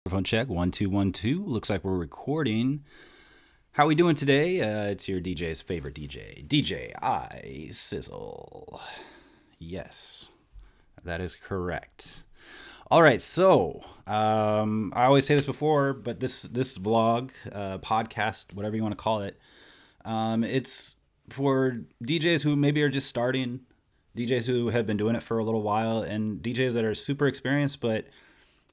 Microphone check. 1 2 1 2. Looks like we're recording. How we doing today? It's your DJ's favorite DJ, DJ I Sizzle. Yes, that is correct. All right, so I always say this before, but this vlog, podcast, whatever you want to call it, it's for DJs who maybe are just starting, DJs who have been doing it for a little while, and DJs that are super experienced, but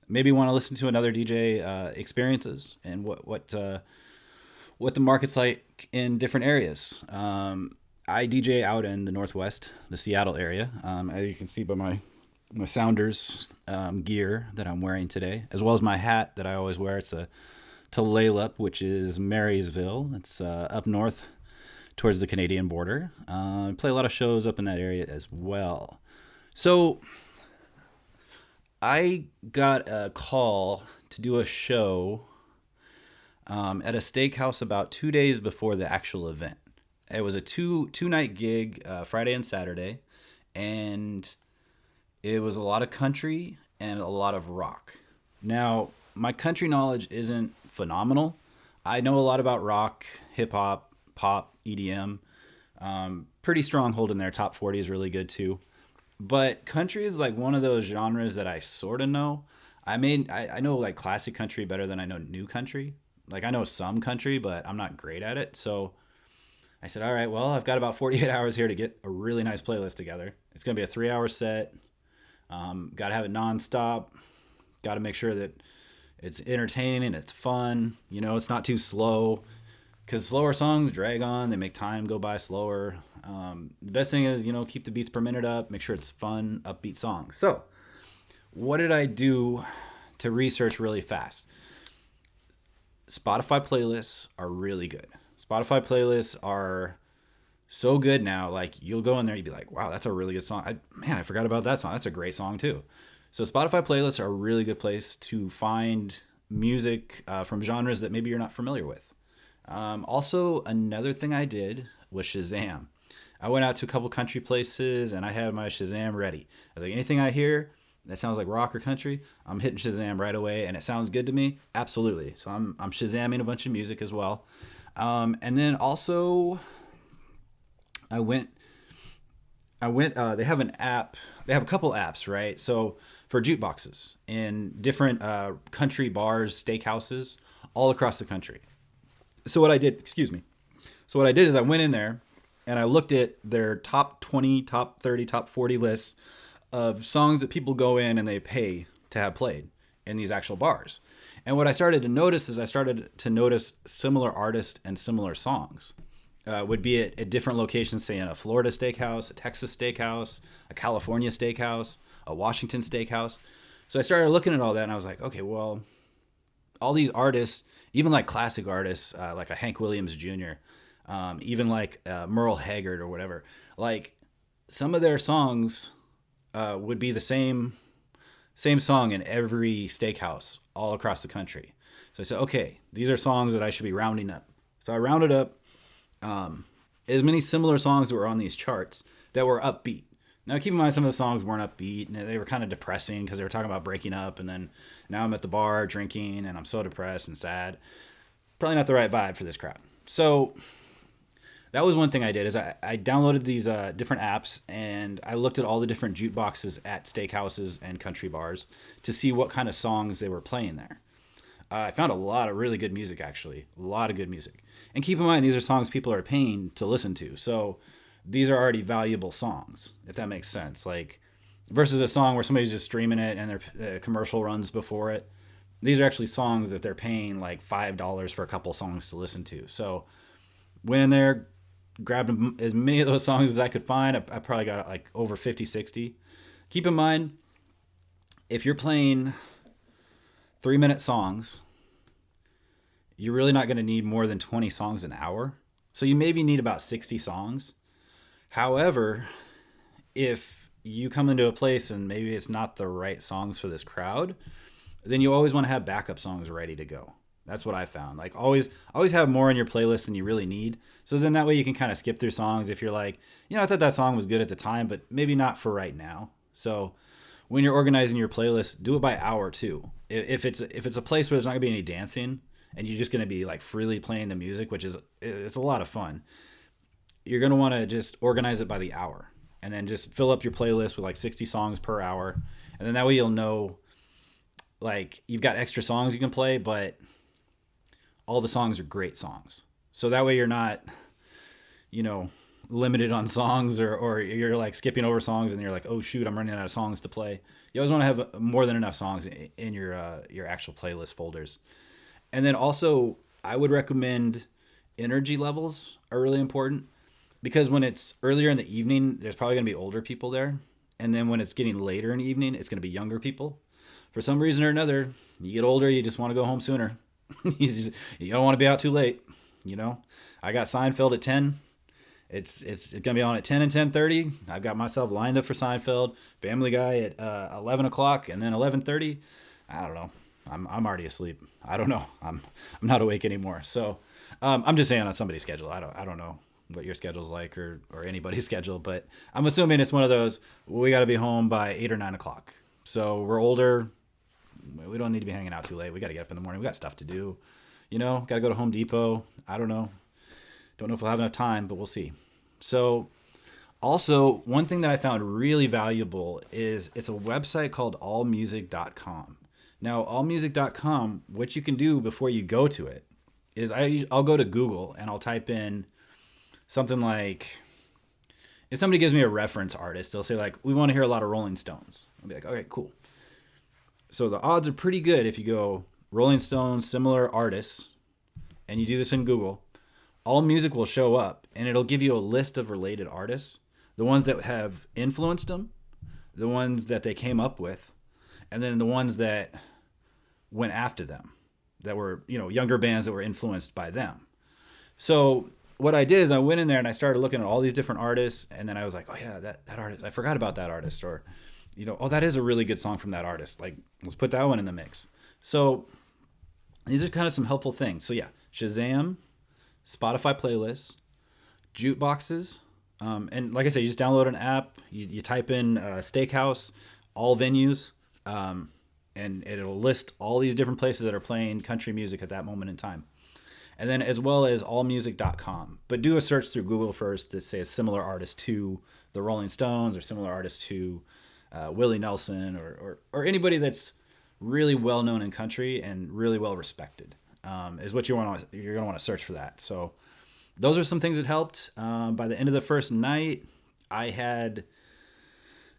maybe want to listen to another DJ experiences and what the market's like in different areas. I DJ out in the Northwest, the Seattle area, as you can see by my Sounders gear that I'm wearing today, as well as my hat that I always wear. It's a Tulalip, which is Marysville. It's up north towards the Canadian border. I play a lot of shows up in that area as well. So I got a call to do a show at a steakhouse about 2 days before the actual event. It was a two night gig, Friday and Saturday, and it was a lot of country and a lot of rock. Now, my country knowledge isn't phenomenal. I know a lot about rock, hip hop, pop, EDM. Pretty strong hold in there. Top 40 is really good too. But country is like one of those genres that I sort of know. I know like classic country better than I know new country. Like I know some country, but I'm not great at it. So I said, all right, well, I've got about 48 hours here to get a really nice playlist together. It's going to be a 3-hour set. Got to have it nonstop. Got to make sure that it's entertaining, it's fun. You know, it's not too slow, because slower songs drag on. They make time go by slower. The best thing is, keep the beats per minute up. Make sure it's fun, upbeat songs. So what did I do to research really fast? Spotify playlists are really good. Spotify playlists are so good now. Like you'll go in there, you'd be like, wow, that's a really good song. I forgot about that song. That's a great song too. So Spotify playlists are a really good place to find music from genres that maybe you're not familiar with. Also, another thing I did was Shazam. I went out to a couple country places and I had my Shazam ready. I was like, anything I hear that sounds like rock or country, I'm hitting Shazam right away, and it sounds good to me. Absolutely. So I'm Shazamming a bunch of music as well. And then also, I went. They have an app. They have a couple apps, right? So for jukeboxes in different country bars, steakhouses, all across the country. So what I did is I went in there and I looked at their top 20, top 30, top 40 lists of songs that people go in and they pay to have played in these actual bars. And what I started to notice is similar artists and similar songs. Would be at different locations, say in a Florida steakhouse, a Texas steakhouse, a California steakhouse, a Washington steakhouse. So I started looking at all that and I was like, okay, well, all these artists, even like classic artists, like a Hank Williams Jr., even like Merle Haggard or whatever, like some of their songs would be the same song in every steakhouse all across the country. So I said, okay, these are songs that I should be rounding up. So I rounded up as many similar songs that were on these charts that were upbeat. Now, keep in mind, some of the songs weren't upbeat, and they were kind of depressing because they were talking about breaking up, and then now I'm at the bar drinking, and I'm so depressed and sad. Probably not the right vibe for this crowd. So that was one thing I did, is I downloaded these different apps, and I looked at all the different jukeboxes at steakhouses and country bars to see what kind of songs they were playing there. I found a lot of really good music, actually. A lot of good music. And keep in mind, these are songs people are paying to listen to. So these are already valuable songs, if that makes sense. Like versus a song where somebody's just streaming it and their commercial runs before it. These are actually songs that they're paying like $5 for a couple songs to listen to. So went in there, grabbed as many of those songs as I could find. I probably got like over 50, 60. Keep in mind, if you're playing 3-minute songs, you're really not going to need more than 20 songs an hour. So you maybe need about 60 songs. However, if you come into a place and maybe it's not the right songs for this crowd, then you always want to have backup songs ready to go. That's what I found. Like always have more in your playlist than you really need. So then that way you can kind of skip through songs if you're like, I thought that song was good at the time, but maybe not for right now. So when you're organizing your playlist, do it by hour too. If it's a place where there's not gonna be any dancing and you're just gonna be like freely playing the music, which is it's a lot of fun. You're gonna want to just organize it by the hour, and then just fill up your playlist with like 60 songs per hour, and then that way you'll know like you've got extra songs you can play, but all the songs are great songs. So that way you're not, you know, limited on songs, or you're like skipping over songs and you're like, oh shoot, I'm running out of songs to play. You always want to have more than enough songs in your actual playlist folders. And then also I would recommend energy levels are really important, because when it's earlier in the evening, there's probably going to be older people there. And then when it's getting later in the evening, it's going to be younger people. For some reason or another, you get older, you just want to go home sooner. You don't want to be out too late. You know, I got Seinfeld at 10. It's gonna be on at 10 and 10:30. I've got myself lined up for Seinfeld. Family Guy at 11 o'clock, and then 11:30. I don't know. I'm already asleep. I don't know. I'm not awake anymore. So I'm just saying on somebody's schedule. I don't know what your schedule's like, or anybody's schedule, but I'm assuming it's one of those. We got to be home by 8 or 9 o'clock. So we're older. We don't need to be hanging out too late. We got to get up in the morning. We got stuff to do. You know, got to go to Home Depot. I don't know. Don't know if we'll have enough time, but we'll see. So also, one thing that I found really valuable is it's a website called allmusic.com. Now, allmusic.com, what you can do before you go to it is I'll go to Google and I'll type in something like, if somebody gives me a reference artist, they'll say like, we want to hear a lot of Rolling Stones. I'll be like, okay, cool. So the odds are pretty good if you go Rolling Stones, similar artists, and you do this in Google, All Music will show up and it'll give you a list of related artists, the ones that have influenced them, the ones that they came up with, and then the ones that went after them, that were, you know, younger bands that were influenced by them. So what I did is I went in there and I started looking at all these different artists, and then I was like, oh yeah, that artist, I forgot about that artist, or, you know, oh, that is a really good song from that artist. Like, let's put that one in the mix. So these are kind of some helpful things. So yeah, Shazam, Spotify playlists, jukeboxes, and like I said, you just download an app, you type in Steakhouse, all venues, and it'll list all these different places that are playing country music at that moment in time. And then as well as allmusic.com. But do a search through Google first to say a similar artist to the Rolling Stones, or similar artist to Willie Nelson, or anybody that's really well known in country and really well respected, is what you're going to want to search for that. So those are some things that helped. By the end of the first night, I had,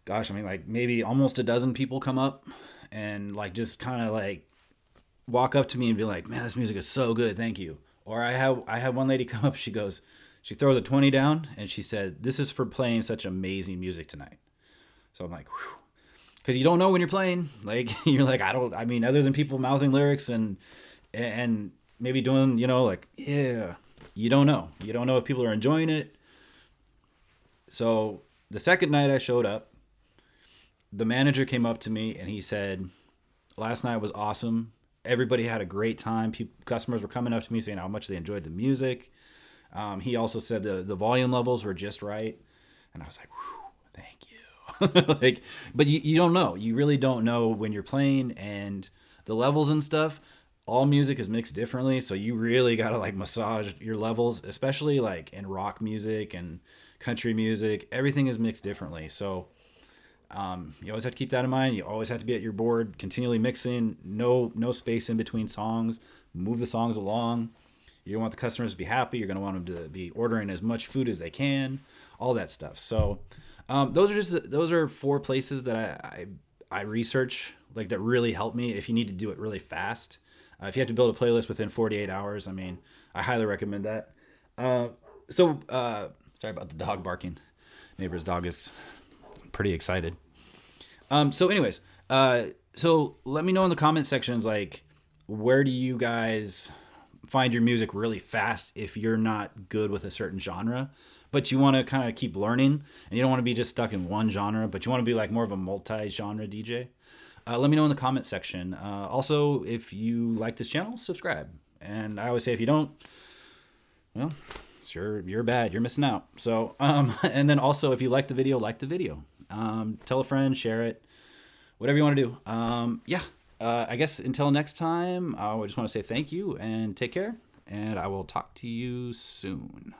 like maybe almost a dozen people come up and like just kind of like walk up to me and be like, man, this music is so good, thank you. Or I had one lady come up, she throws a 20 down and she said, this is for playing such amazing music tonight. So I'm like, whew. Because you don't know when you're playing. Like, you're like, other than people mouthing lyrics and maybe doing, you know, like, yeah, you don't know. You don't know if people are enjoying it. So the second night I showed up, the manager came up to me and he said, last night was awesome. Everybody had a great time. Customers were coming up to me saying how much they enjoyed the music. He also said the volume levels were just right. And I was like, whew, thank you. Like, but you don't know. You really don't know when you're playing, and the levels and stuff. All music is mixed differently, so you really got to like massage your levels, especially like in rock music and country music. Everything is mixed differently. So you always have to keep that in mind. You always have to be at your board, continually mixing, no space in between songs, move the songs along. You don't want the customers to be happy. You're going to want them to be ordering as much food as they can, all that stuff. So those are 4 places that I research, like, that really help me if you need to do it really fast. If you have to build a playlist within 48 hours, I highly recommend that. Sorry about the dog barking. Neighbor's dog is pretty excited. So anyways, so let me know in the comment sections, like, where do you guys find your music really fast if you're not good with a certain genre, but you want to kind of keep learning and you don't want to be just stuck in one genre, but you want to be like more of a multi-genre DJ? Let me know in the comment section. Also, if you like this channel, subscribe. And I always say, if you don't, well, sure, you're bad. You're missing out. So, and then also, if you like the video, tell a friend, share it, whatever you want to do. Yeah. I guess until next time, I just want to say thank you and take care. And I will talk to you soon.